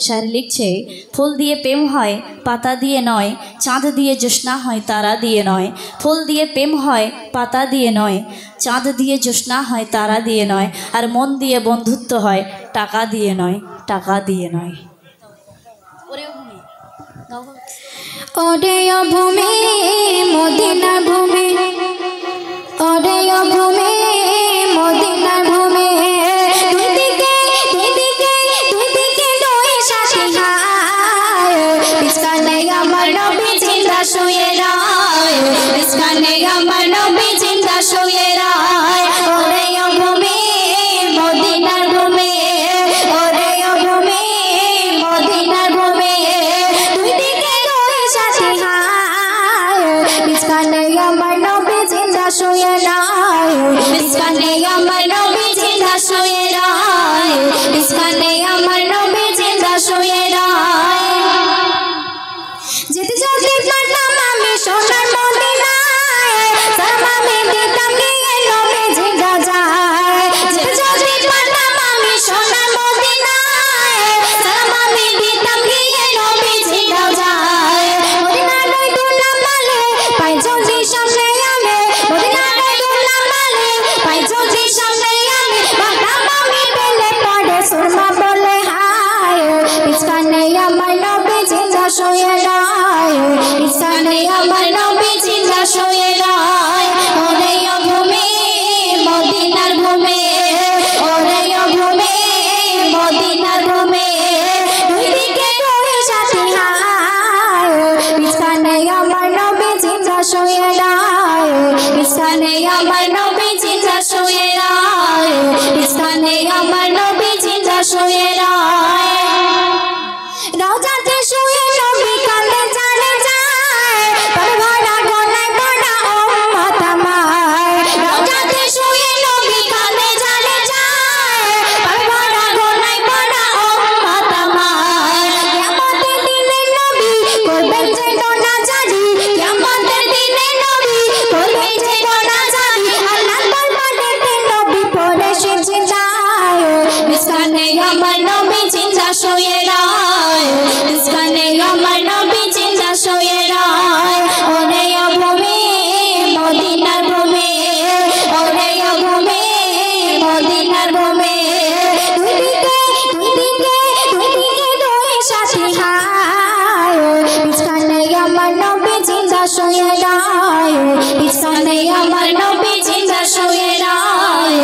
शायर लिखছে फुल दिए प्रेम হয় पाता दिए नय चाँद दिए जोस्ना হয় तारा दिए नय फुल दिए प्रेम হয় पाता दिए नय चाँद दिए जोस्ना হয় तारा दिए नय और मन दिए बंधुत्व হয় टाका दिए नय टाका दिए नय ओरे भूमि मदिना भूमि ओरे भूमि मदिना भूमि শুয়ে রায় ইসকানে আমার নবী জিন্দা শুয়ে রায় ওরে ভূমি মদিনার ভূমি ওরে ভূমি মদিনার ভূমি দুই দিকে দুই সাথী হায় ইসকানে আমার নবী জিন্দা শুয়ে রায় ইসকানে আমার নবী জিন্দা শুয়ে রায় ইসকানে আমার নবী জিন্দা শুয়ে রায় যেতে যেতে পারতাম আমি সোনার মদিনায় সালাম আমি দিতাম গিয়ে নবী জিন্দা যায় যেতে যেতে পারতাম আমি সোনার মদিনায় সালাম আমি দিতাম গিয়ে নবী জিন্দা যায় মদিনার ওই দুলা মালে পাই যদি সামনে আমি মদিনার ওই দুলা মালে পাই যদি সামনে আমি বাদাম আমি পেলে পড়ে সুরমা বলে হায় ইসকানে আমার নবী জিন্দা শুয়ে রায় ইসকানে আমার নবী জিন্দা শুয়ে রায় ওরে ভূমি মদিনার ভূমি ওরে ভূমি মদিনার ভূমি দুই দিকে দুই সাথী হায় ইসকানে আমার নবী জিন্দা শুয়ে রায় ইসকানে আমার নবী জিন্দা শুয়ে রায় ইসকানে আমার নবী জিন্দা শুয়ে রায় রওজাতে শুয়ে নবী কাঁদে জানে যায় তার ভরা গলায় ভরা উম্মত আমার রওজাতে শুয়ে নবী কাঁদে জানে যায় তার ভরা গলায় ভরা উম্মত আমার কিয়ামতের দিনে নবী করবেন যে দোনা জারি কিয়ামতের দিনে নবী করবেন যে দোনা জারি আল্লাহর দরবারে নবী পড়ে সিজদায় ইসকানে আমার নবী জিন্দা শুয়ে রায় ইসকানে আমার নবী জিন্দা শুয়ে রায় ওরে ভূমি মদিনার ভূমি ওরে ভূমি মদিনার ভূমি দুই দিকে দুই সাথী হায় ইসকানে আমার নবী জিন্দা শুয়ে রায় ইসকানে আমার নবী জিন্দা শুয়ে রায়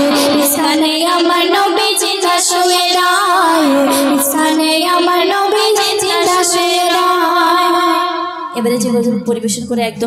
ইসকানে আমার নবী জিন্দা শুয়ে রায় ইসকানে আমার নবী জিন্দা শুয়ে রায়। এবারে যে গজল পরিবেশন করে একদম